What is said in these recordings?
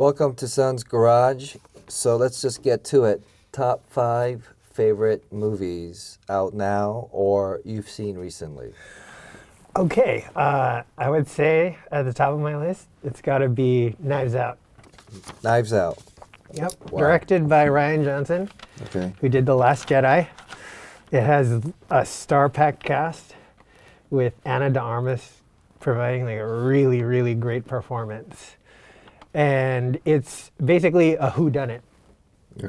Welcome to Son's Garage. So let's just get to it. Top 5 favorite movies out now or you've seen recently. Okay, I would say at the top of my list, it's got to be Knives Out. Knives Out. Yep, Wow. Directed by Rian Johnson, who did The Last Jedi. It has a star-packed cast with Ana de Armas providing like a really, really great performance. And it's basically a whodunit.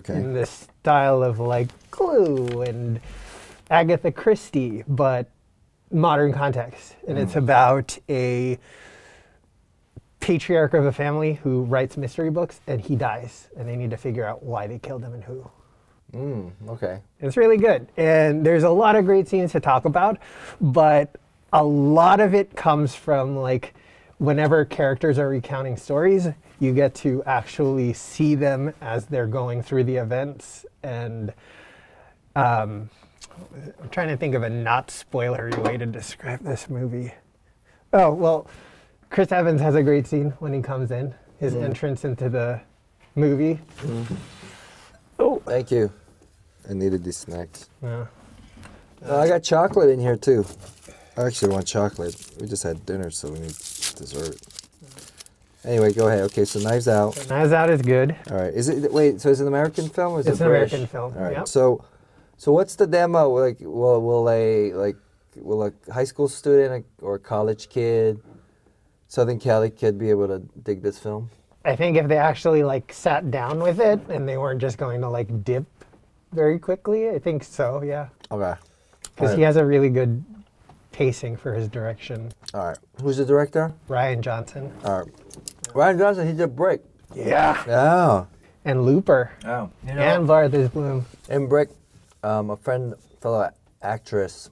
In the style of like Clue and Agatha Christie, but modern context. And it's about a patriarch of a family who writes mystery books and he dies. And they need to figure out why they killed him and who. It's really good. And there's a lot of great scenes to talk about, but a lot of it comes from like whenever characters are recounting stories, you get to actually see them as they're going through the events. And I'm trying to think of a not spoilery way to describe this movie. Oh, well, Chris Evans has a great scene when he comes in, his entrance into the movie. Oh, thank you. I needed these snacks. I got chocolate in here too. I actually want chocolate. We just had dinner, so we need dessert. Anyway, go ahead. Okay, so Knives Out. Knives Out is good. All right. Is it? Wait. So is it an American film or is it It's an British? American film. All right. Yep. So what's the demo? Like, will a high school student or a college kid, Southern Cali kid, be able to dig this film? I think if they actually like sat down with it and they weren't just going to like dip very quickly, I think so. Yeah. Okay. Because he has a really good pacing for his direction. All right. Who's the director? Rian Johnson. All right. Rian Johnson, he did Brick. Yeah. Yeah. And Looper. Oh. And Arthur's Bloom. In Brick, a fellow actress,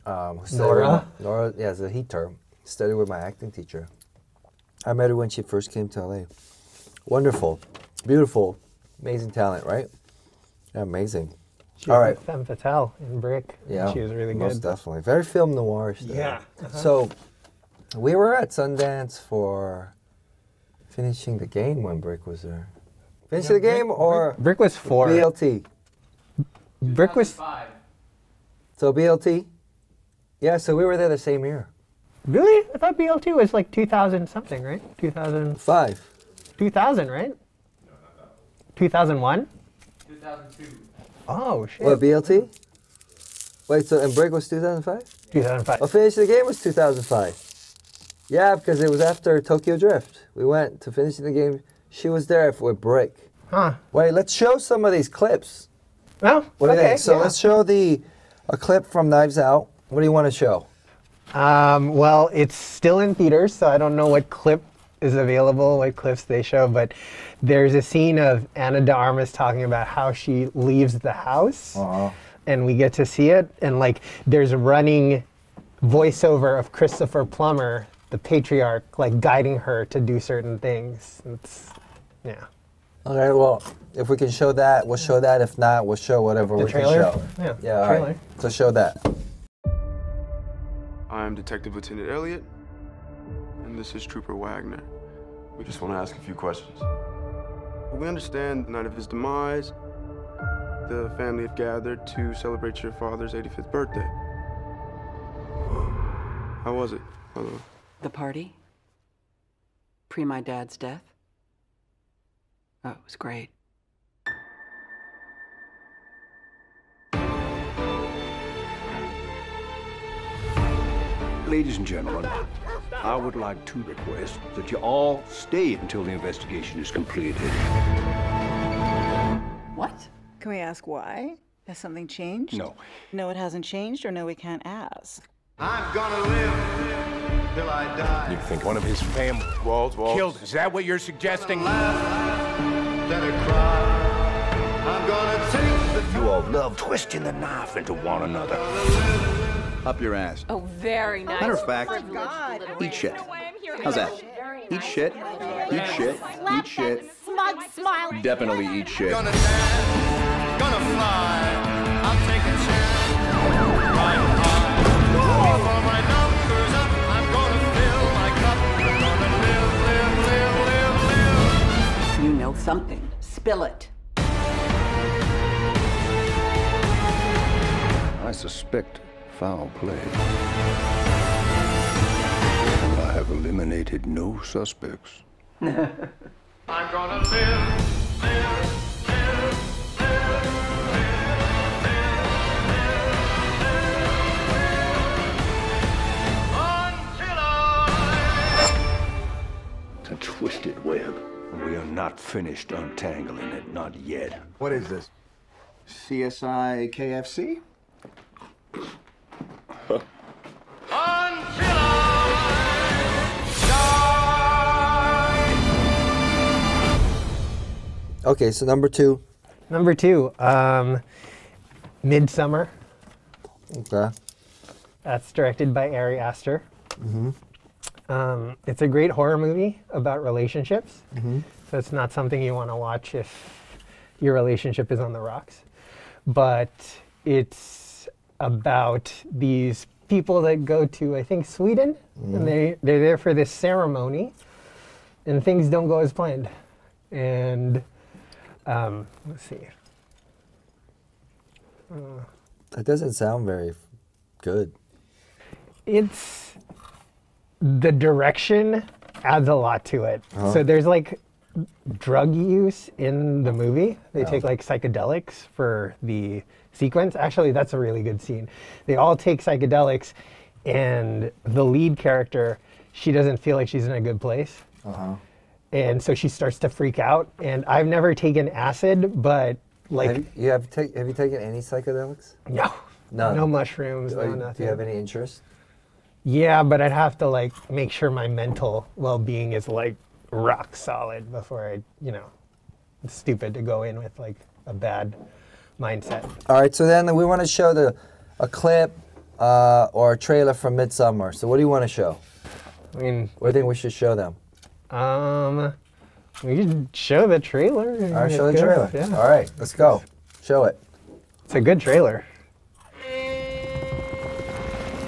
Nora? Nora, yeah, it's a he term. Studied with my acting teacher. I met her when she first came to LA. Wonderful, beautiful, amazing talent, right? Amazing. She was like Femme Fatale in Brick. Yeah, she was really good. Most definitely. Very film noir stuff. Yeah. So, we were at Sundance for finishing the game when Brick was there. Finishing the game or Brick was 4. BLT? Brick was 5. So BLT? Yeah, so we were there the same year. Really? I thought BLT was like 2000 something, right? 2005. 2000, right? 2001? 2002. Oh, shit. What, BLT? Wait, so and Brick was 2005? 2005. Well, Finish the Game was 2005. Yeah, because it was after Tokyo Drift. We went to Finishing the Game. She was there with Brick. Huh. Wait, let's show some of these clips. Well, What do you think? So let's show a clip from Knives Out. What do you want to show? Well, it's still in theaters, so I don't know what clip is available, what clips they show, but there's a scene of Ana de Armas talking about how she leaves the house, and we get to see it, and like there's a running voiceover of Christopher Plummer, the patriarch, like guiding her to do certain things. It's, yeah. Okay, well, if we can show that, we'll show that. If not, we'll show whatever we can show. Yeah, all trailer. right. So show that. I'm Detective Lieutenant Elliott, and this is Trooper Wagner. We just want to ask a few questions. We understand the night of his demise, the family have gathered to celebrate your father's 85th birthday. How was it, by the way? The party? Pre my dad's death? Oh, it was great. Ladies and gentlemen, I would like to request that you all stay until the investigation is completed. What? Can we ask why? Has something changed? No. No, it hasn't changed, or no, we can't ask. I'm gonna live till I die. You think one of his family Walls. killed? Is that what you're suggesting? Then I cry. I'm gonna take the You all love twisting the knife into one another. Up your ass. Oh, very nice. Matter of fact, Oh my God. eat shit. How's that? Eat shit, eat shit, eat shit. Smug smile. Definitely eat shit. Gonna dance, gonna fly. I'll take a chance. Right high. Before my number's up, I'm gonna fill my cup. I'm gonna live, live, live, live, live. something. Spill it. I suspect foul play. And I have eliminated no suspects. I'm gonna live. It's a twisted web. We are not finished untangling it, not yet. What is this? CSI KFC? Okay, so number 2. Number 2, Midsummer. Okay. That's directed by Ari Aster. It's a great horror movie about relationships. So it's not something you want to watch if your relationship is on the rocks. But it's about these people that go to, I think, Sweden. And they're there for this ceremony. And things don't go as planned. And let's see. That doesn't sound very good. It's the direction adds a lot to it. So there's like drug use in the movie. They take like psychedelics for the sequence. Actually, that's a really good scene. They all take psychedelics, and the lead character, she doesn't feel like she's in a good place. And so she starts to freak out. And I've never taken acid, but like... Have you taken any psychedelics? No. No mushrooms, no nothing. Do you have any interest? Yeah, but I'd have to like make sure my mental well-being is like rock solid before I, it's stupid to go in with like a bad mindset. All right, so then we want to show a clip or a trailer from Midsummer. So what do you want to show? I mean, what do you think we should show them? We could show the trailer. All right, show the trailer. Yeah. All right, let's go. Show it. It's a good trailer.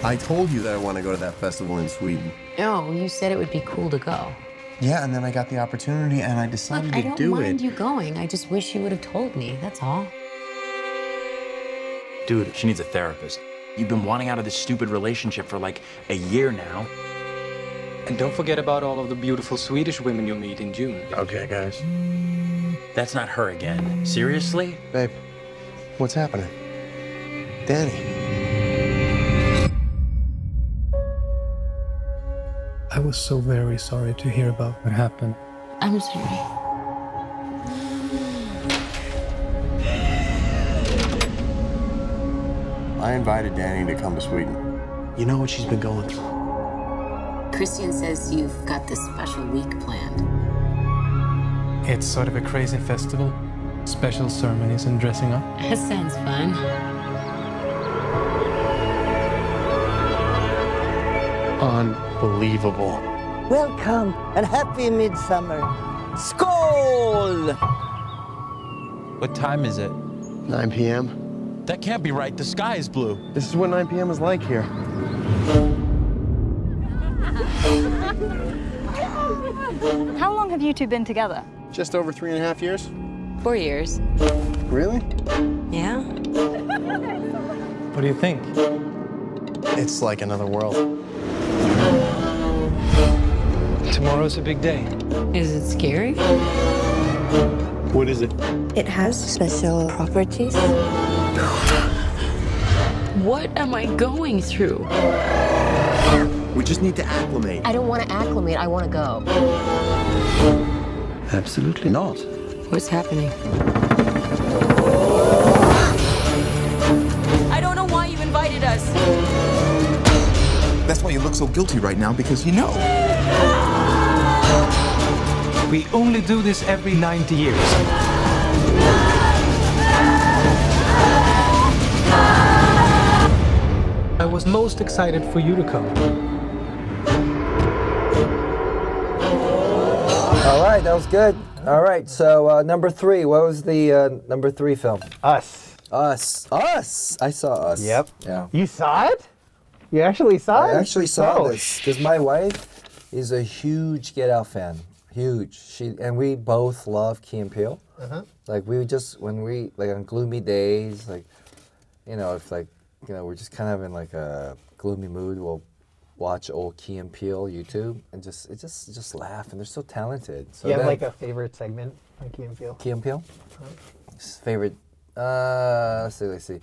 I told you that I want to go to that festival in Sweden. No, you said it would be cool to go. Yeah, and then I got the opportunity and I decided to do it. I don't mind you going. I just wish you would have told me, that's all. Dude, she needs a therapist. You've been wanting out of this stupid relationship for like a year now. And don't forget about all of the beautiful Swedish women you'll meet in June. Okay, guys. That's not her again. Seriously? Babe, what's happening? Danny. I was so very sorry to hear about what happened. I'm sorry. I invited Danny to come to Sweden. You know what she's been going through. Christian says you've got this special week planned. It's sort of a crazy festival. Special ceremonies and dressing up. That sounds fun. Unbelievable. Welcome and happy Midsummer. Skål! What time is it? 9 p.m. That can't be right. The sky is blue. This is what 9 p.m. is like here. How long have you two been together? Just over 3.5 years. 4 years. Really? Yeah. What do you think? It's like another world. Tomorrow's a big day. Is it scary? What is it? It has special properties. What am I going through? We just need to acclimate. I don't want to acclimate, I want to go. Absolutely not. What's happening? I don't know why you invited us. That's why you look so guilty right now, because you know. We only do this every 90 years. I was most excited for you to come. All right, that was good. All right, so number 3. What was the number 3 film? Us. Us. Us. I saw Us. Yep. Yeah. You saw it? You actually saw it? I actually saw this because my wife is a huge Get Out fan. Huge. We both love Key and Peele. Uh-huh. Like we would just when we like on gloomy days, like if like we're just kind of in like a gloomy mood, we'll watch old Key and Peele YouTube and just laugh. And they're so talented. So you have like a favorite segment on Key and Peele? Key and Peele. Favorite. Let's see.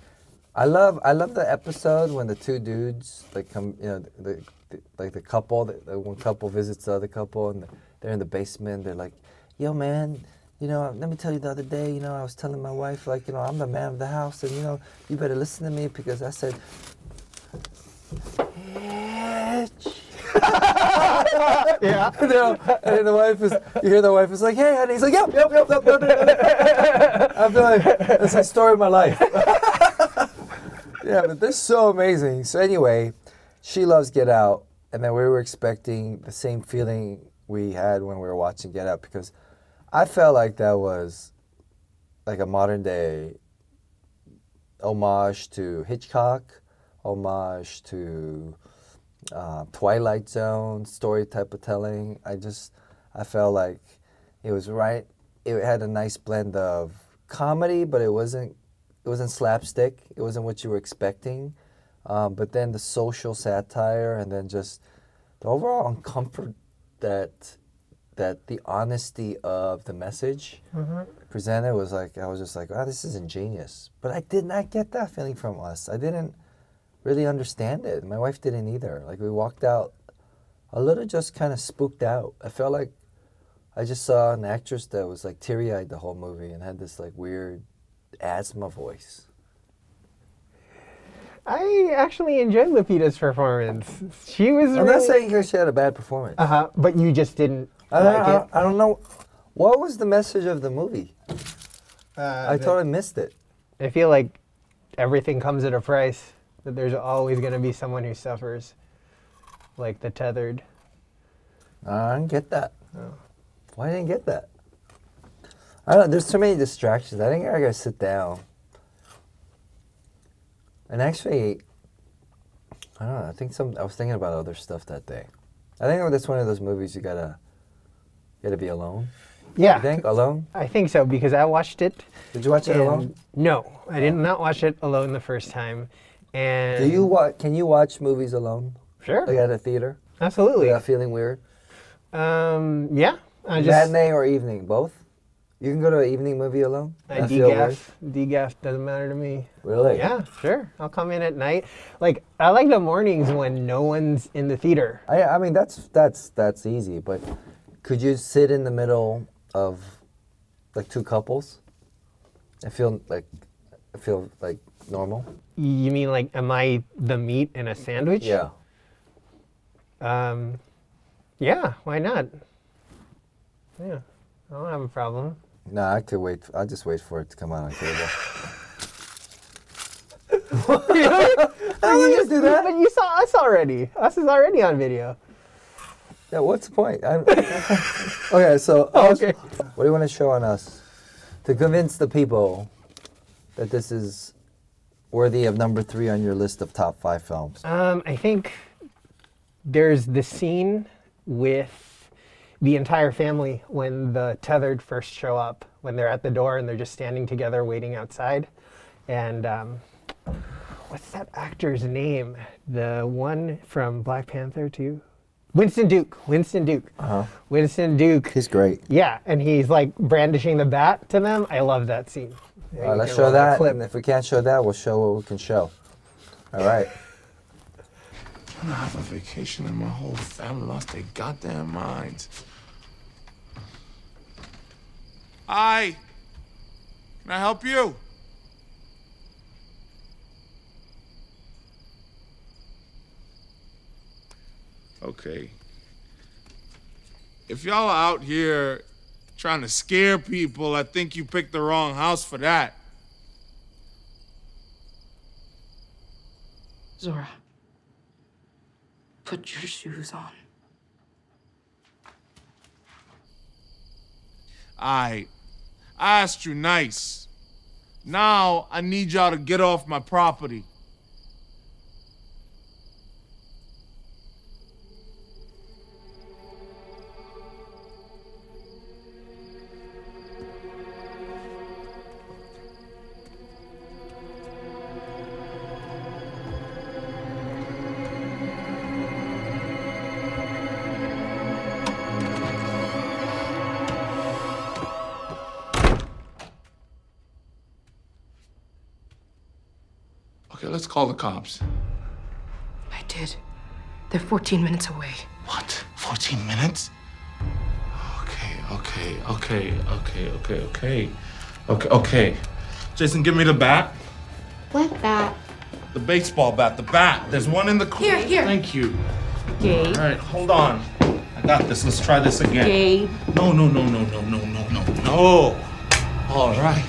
I love the episode when the two dudes like come, the couple, the one couple visits the other couple, and they're in the basement. They're like, "Yo, man, let me tell you the other day, I was telling my wife, like, I'm the man of the house, and you better listen to me because I said, yeah. And the wife is, you hear the wife is like, "Hey, honey," he's like, "Yep." I feel like that's the story of my life. Yeah, but they're so amazing. So anyway, she loves Get Out, and then we were expecting the same feeling we had when we were watching Get Out, because I felt like that was like a modern day homage to Hitchcock, homage to Twilight Zone story type of telling. I felt like it was right. It had a nice blend of comedy, but it wasn't slapstick. It wasn't what you were expecting. But then the social satire, and then just the overall uncomfort that the honesty of the message presented was like, I was just like, wow, this is ingenious. But I did not get that feeling from us. I didn't really understand it. My wife didn't either. Like, we walked out a little just kind of spooked out. I felt like I just saw an actress that was like teary-eyed the whole movie and had this like weird asthma voice. I actually enjoyed Lupita's performance. She was I'm not saying she had a bad performance. But you just didn't like it? I don't know. What was the message of the movie? I totally missed it. I feel like everything comes at a price. That there's always going to be someone who suffers. Like the tethered. I didn't get that. Oh. Why didn't I get that? I don't know. There's so many distractions. I think I gotta sit down. And actually, I don't know. I was thinking about other stuff that day. I think that's one of those movies you gotta be alone. Yeah. You think alone? I think so, because I watched it. Did you watch it alone? No, I did not watch it alone the first time. And Can you watch movies alone? Sure. Like at a theater? Absolutely. Without feeling weird? Yeah. Matinee or evening, both? You can go to an evening movie alone? DGAF doesn't matter to me. Really? Yeah, sure. I'll come in at night. Like, I like the mornings when no one's in the theater. I mean, that's easy, but could you sit in the middle of like two couples? I feel like normal. You mean like, am I the meat in a sandwich? Yeah. Yeah, why not? Yeah, I don't have a problem. Nah, I could wait. I'll just wait for it to come out on cable. You just do that? But you saw us already. Us is already on video. Yeah, what's the point? Okay, so okay. What do you want to show on us to convince the people that this is worthy of number 3 on your list of top 5 films? I think there's the scene with the entire family when the tethered first show up, when they're at the door and they're just standing together waiting outside. And what's that actor's name? The one from Black Panther too? Winston Duke. Winston Duke. Winston Duke. He's great. Yeah, and he's like brandishing the bat to them. I love that scene. All right, let's show that. And if we can't show that, we'll show what we can show. All right. I'm gonna have a vacation and my whole family lost their goddamn minds. Hi. Can I help you? Okay. If y'all are out here trying to scare people, I think you picked the wrong house for that. Zora, put your shoes on. I asked you nice. Now I need y'all to get off my property. let's call the cops. I did. They're 14 minutes away. What? 14 minutes? Okay. Jason, give me the bat. What bat? The baseball bat, the bat. There's one in the corner. Here. Thank you. Gabe. All right, hold on. I got this. Let's try this again. Gabe. No. All right.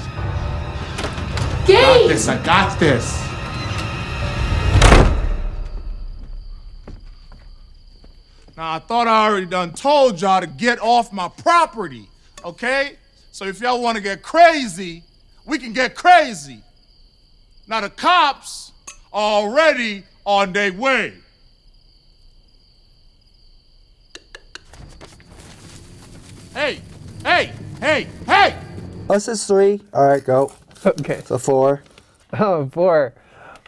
Gabe! I got this. Now, I thought I already done told y'all to get off my property, okay? So if y'all want to get crazy, we can get crazy. Now, the cops are already on their way. Hey! This is 3. All right, go. Okay. So 4. Oh, 4.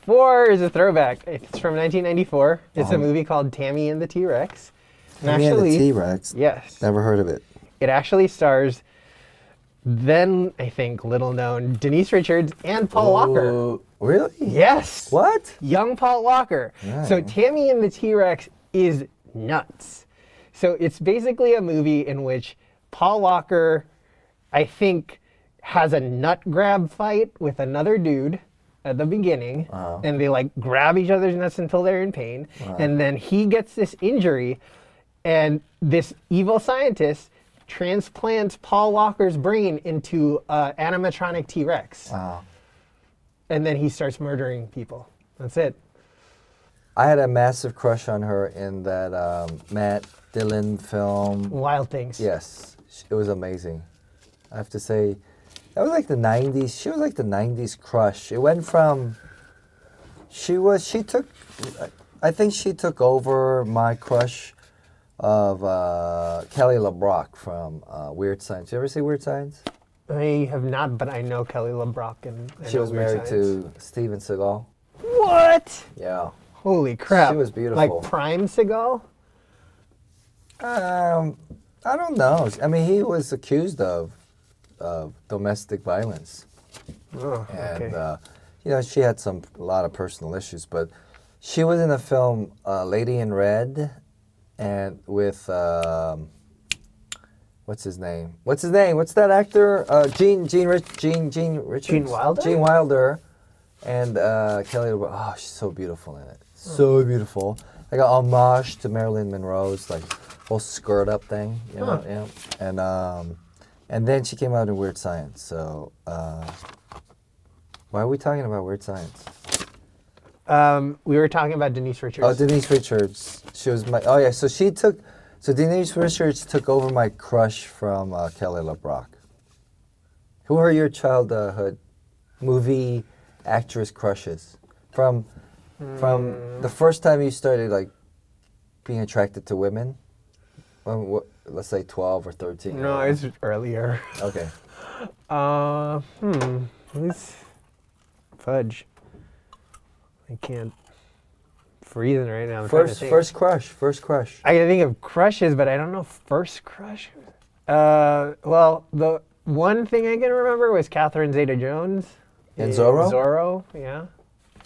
4 is a throwback. It's from 1994. It's a movie called Tammy and the T-Rex. Tammy and the T-Rex? Yes. Never heard of it. It actually stars then, I think, little known Denise Richards and Paul Walker. Really? Yes. What? Young Paul Walker. Nice. So Tammy and the T-Rex is nuts. So it's basically a movie in which Paul Walker, I think, has a nut grab fight with another dude at the beginning, and they like grab each other's nuts until they're in pain, and then he gets this injury, and this evil scientist transplants Paul Walker's brain into an animatronic T-Rex. Wow. And then he starts murdering people. That's it. I had a massive crush on her in that Matt Dillon film. Wild Things. Yes. It was amazing. I have to say, that was like the 90s. She was like the 90s crush. It went from, I think she took over my crush of Kelly LeBrock from Weird Science. You ever see Weird Science? I have not, but I know Kelly LeBrock. And she was married to Steven Seagal. What? Yeah. Holy crap. She was beautiful. Like prime Seagal? I don't know. I mean, he was accused of domestic violence. Oh, and, okay. you know, she had a lot of personal issues, but she was in a film, Lady in Red, and with, what's his name? What's that actor? Gene Richards? Gene Wilder? Gene Wilder. And Kelly LeBrock. Oh, she's so beautiful in it. So beautiful. Like an homage to Marilyn Monroe's like whole skirt up thing, you know? Yeah. And then she came out in Weird Science. So why are we talking about Weird Science? We were talking about Denise Richards. Oh, Denise Richards. She was my. Oh yeah. So Denise Richards took over my crush from Kelly LeBrock. Who are your childhood movie actress crushes from the first time you started like being attracted to women? Let's say 12 or 13. No, it's earlier. Okay. Who's fudge? I can't freezing right now. First crush. I can think of crushes, but I don't know first crush. Well, the one thing I can remember was Catherine Zeta-Jones. And Zorro? Zorro, yeah.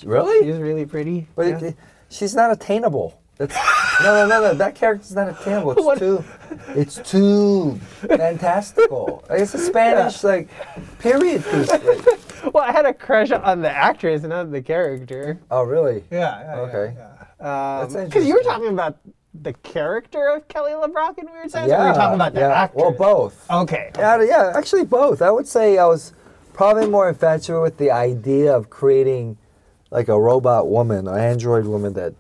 Really? She's really pretty. But yeah. She's not attainable. No. That character's not attainable. It's too fantastical. It's a Spanish period piece. Well, I had a crush on the actress, not the character. Oh, really? Yeah. Okay. Because you were talking about the character of Kelly LeBrock in Weird Science, or were you talking about the actress? Well, both. Okay. Yeah, actually both. I would say I was probably more infatuated with the idea of creating like a robot woman, an android woman that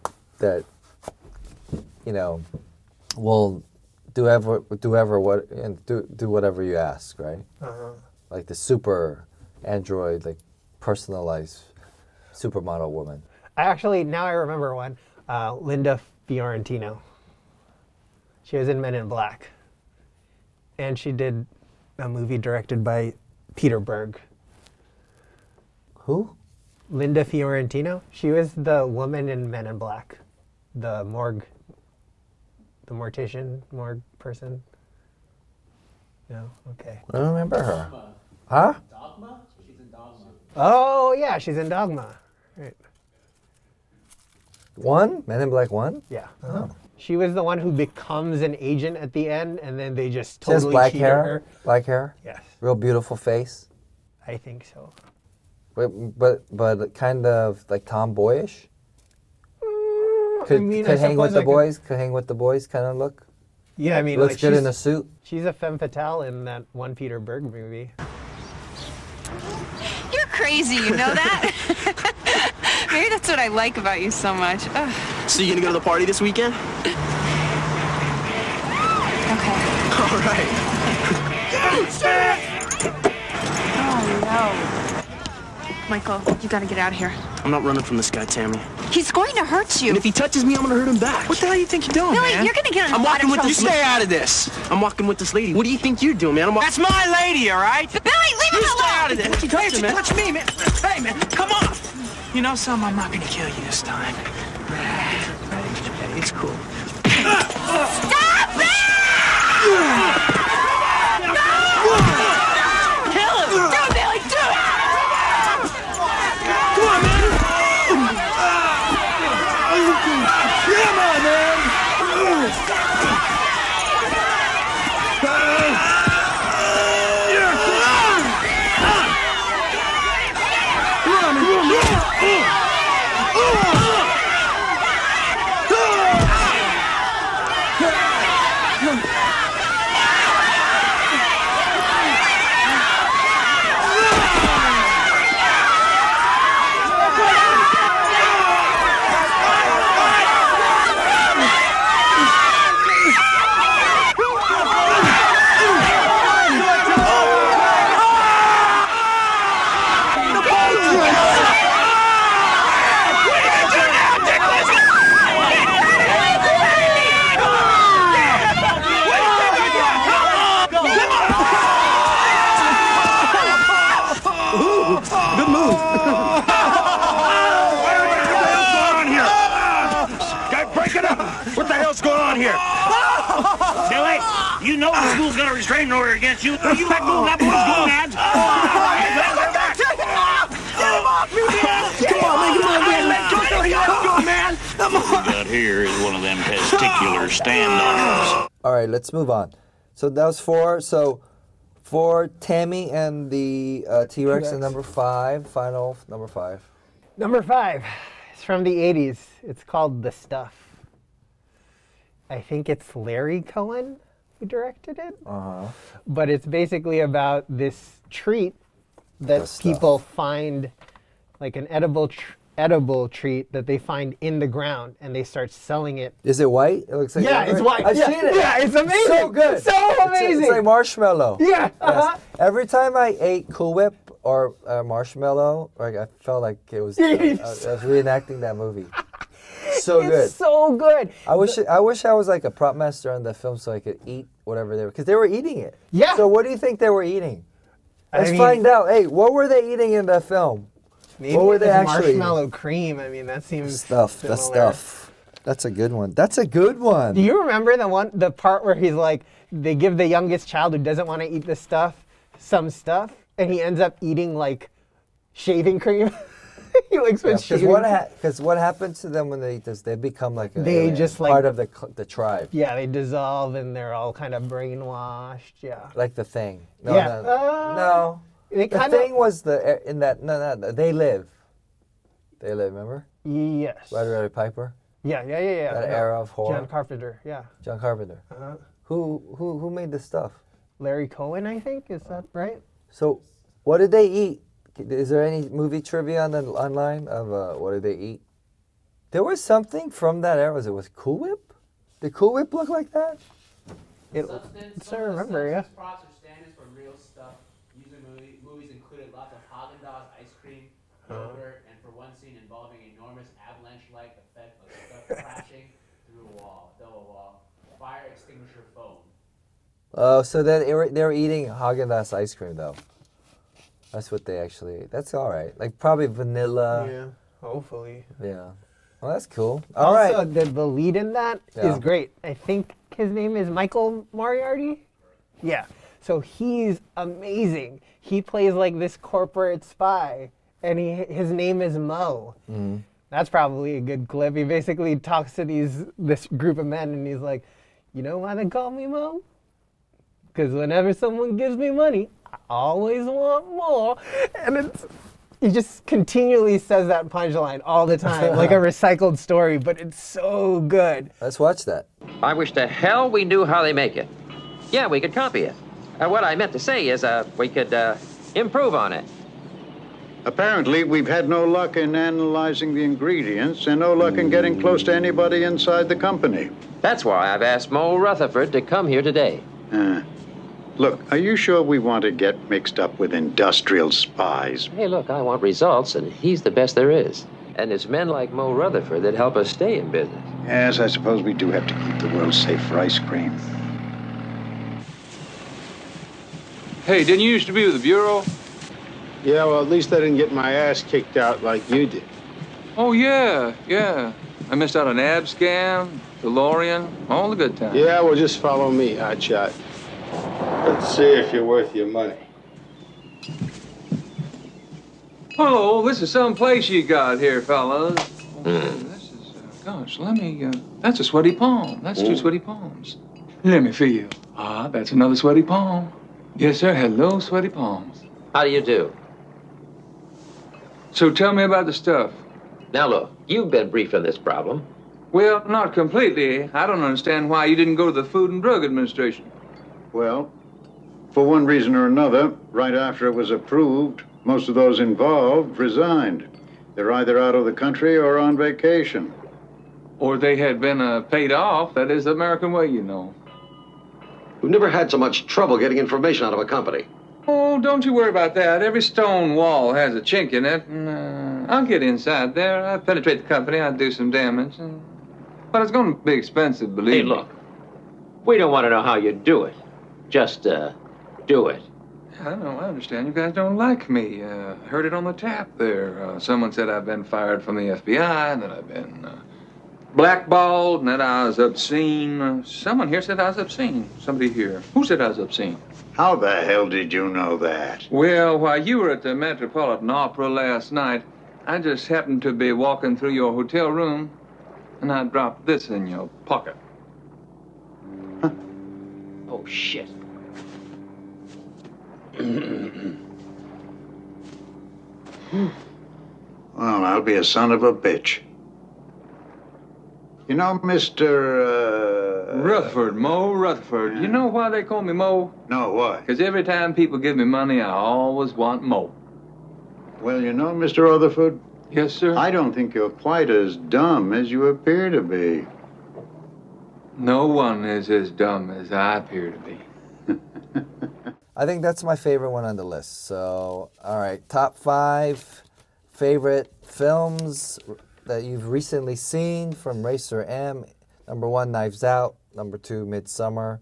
you know will do whatever you ask, right? Like the super android, like personalized supermodel woman. Now I remember one, Linda Fiorentino. She was in Men in Black, and she did a movie directed by Peter Berg. Who? Linda Fiorentino. She was the woman in Men in Black, the morgue person. No, okay. I don't remember her. Huh? Dogma? She's in Dogma. Oh yeah, she's in Dogma. Right. 1? Men in Black 1? Yeah. Oh. She was the one who becomes an agent at the end, and then they just She has totally black cheated hair? her. Black hair? Yes. Real beautiful face? I think so. But kind of like tomboyish? Could I hang with suppose the I could- boys? Could hang with the boys kind of look? Yeah, I mean, looks like, good she's- in a suit. She's a femme fatale in that one Peter Berg movie. You're crazy, you know that? Maybe that's what I like about you so much. Ugh. So you gonna go to the party this weekend? Okay. All right. Oh, no. Michael, you gotta get out of here. I'm not running from this guy, Tammy. He's going to hurt you. And if he touches me, I'm gonna hurt him back. What the hell do you think you're doing, Billy, man? you're gonna get in I'm a lot walking of with trouble. you. Stay out of this. I'm walking with this lady. What do you think you're doing, man? That's my lady, all right? Billy, leave him You alone! stay out of this. What you touching, man? Touch me, man. Hey, man, come on. You know something? I'm not gonna kill you this time. It's cool. Stop it! Kill him! Do it, Billy, do it! Come on, man. Come on, man. Good move. Guy, break it up! What the hell's going on here? Billy, you know the school's got a restraining order against you. You let go of that boy's go, man. Come on, man. Come on, man. Come on, man. Come on. Got here is one of them testicular stand-ons. All right, let's move on. So that was 4. So for Tammy and the T-Rex and number 5, final number 5. Number 5. It's from the 80s. It's called The Stuff. I think it's Larry Cohen who directed it. Uh-huh. But it's basically about this treat that people find, like an edible treat that they find in the ground, and they start selling it. Is it white? It looks like It's white. I've seen it. Yeah, it's amazing. So good. So amazing. It's like marshmallow. Yeah. Yes. Every time I ate Cool Whip or marshmallow, like I felt like it was I was reenacting that movie. So good. It's so good. I wish I was like a prop master on the film so I could eat whatever they were, because they were eating it. Yeah. So what do you think they were eating? Let's I mean, find out. Hey, what were they eating in the film? Maybe what were they it was actually marshmallow cream. I mean, that seems stuff. similar. The stuff. That's a good one. That's a good one. Do you remember the part where he's like, they give the youngest child who doesn't want to eat the stuff some stuff, and he ends up eating like shaving cream? He likes with shaving. Because what happens to them when they eat this? They become like like part of the tribe. Yeah, they dissolve and they're all kind of brainwashed. Yeah. Like the Thing. No, Yeah. no. They The Thing was in that. No. They Live. They Live. Remember? Yes. Roddy Piper. Yeah. That era of horror. John Carpenter. Yeah. John Carpenter. Who made this stuff? Larry Cohen, I think. Is that right? So, what did they eat? Is there any movie trivia online of what did they eat? There was something from that era. Was it Cool Whip? Did Cool Whip look like that? I remember, yeah. Props or stand-ins for real stuff. User movies included lots of Haagen-Dazs ice cream, yogurt, and for one scene involving enormous avalanche-like effect of stuff crashing through a wall, fire extinguisher foam. Oh, so then they were eating Haagen-Dazs ice cream though. That's what they actually ate. That's all right. Like probably vanilla. Yeah, hopefully. Yeah. Well, that's cool. All right. Also, the lead in that is great. I think his name is Michael Moriarty. Yeah. So he's amazing. He plays like this corporate spy, and his name is Mo. Mm-hmm. That's probably a good clip. He basically talks to this group of men, and he's like, you know why they call me Mo? Because whenever someone gives me money, I always want more. And he just continually says that punchline all the time, like a recycled story, but it's so good. Let's watch that. I wish to hell we knew how they make it. Yeah, we could copy it. What I meant to say is we could improve on it. Apparently, we've had no luck in analyzing the ingredients and no luck in getting close to anybody inside the company. That's why I've asked Mo Rutherford to come here today. Look, are you sure we want to get mixed up with industrial spies? Hey, look, I want results, and he's the best there is. And it's men like Mo Rutherford that help us stay in business. Yes, I suppose we do have to keep the world safe for ice cream. Hey, didn't you used to be with the Bureau? Yeah, well, at least I didn't get my ass kicked out like you did. Oh, yeah. I missed out on ab scam, DeLorean, all the good times. Yeah, well, just follow me, hotshot. Let's see if you're worth your money. Oh, this is some place you got here, fellas. This is, gosh, let me, that's a sweaty palm. That's two sweaty palms. Let me feel. Ah, that's another sweaty palm. Yes, sir. Hello, sweaty palms. How do you do? So tell me about the stuff. Now, look, you've been briefed on this problem. Well, not completely. I don't understand why you didn't go to the Food and Drug Administration. Well, for one reason or another, right after it was approved, most of those involved resigned. They're either out of the country or on vacation. Or they had been paid off. That is the American way, you know. We've never had so much trouble getting information out of a company. Oh, don't you worry about that. Every stone wall has a chink in it. And, I'll get inside there. I'll penetrate the company. I'll do some damage. But it's going to be expensive, believe me. Hey, look. We don't want to know how you do it. Just, do it. I know, I understand. You guys don't like me. I heard it on the tap there. Someone said I've been fired from the FBI, and that I've been blackballed, and that I was obscene. Someone here said I was obscene. Somebody here. Who said I was obscene? How the hell did you know that? Well, while you were at the Metropolitan Opera last night, I just happened to be walking through your hotel room, and I dropped this in your pocket. Huh. Oh, shit. Well, I'll be a son of a bitch. You know, Mr. Rutherford, Mo Rutherford. You know why they call me Mo? No, why? Because every time people give me money, I always want Mo. Well, you know, Mr. Rutherford? Yes, sir? I don't think you're quite as dumb as you appear to be. No one is as dumb as I appear to be. I think that's my favorite one on the list. So, all right, top 5 favorite films that you've recently seen from RacerM. Number 1, Knives Out. Number 2, Midsummer.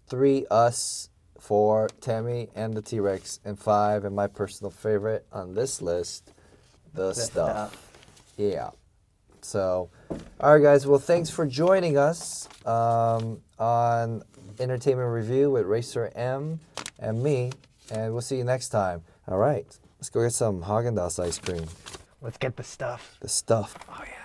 3, Us. 4, Tammy and the TRex. And 5, and my personal favorite on this list, The Stuff. Yeah. So, all right, guys. Well, thanks for joining us on Entertainment Review with RacerM and me. And we'll see you next time. All right. Let's go get some Haagen-Dazs ice cream. Let's get the stuff. The stuff. Oh, yeah.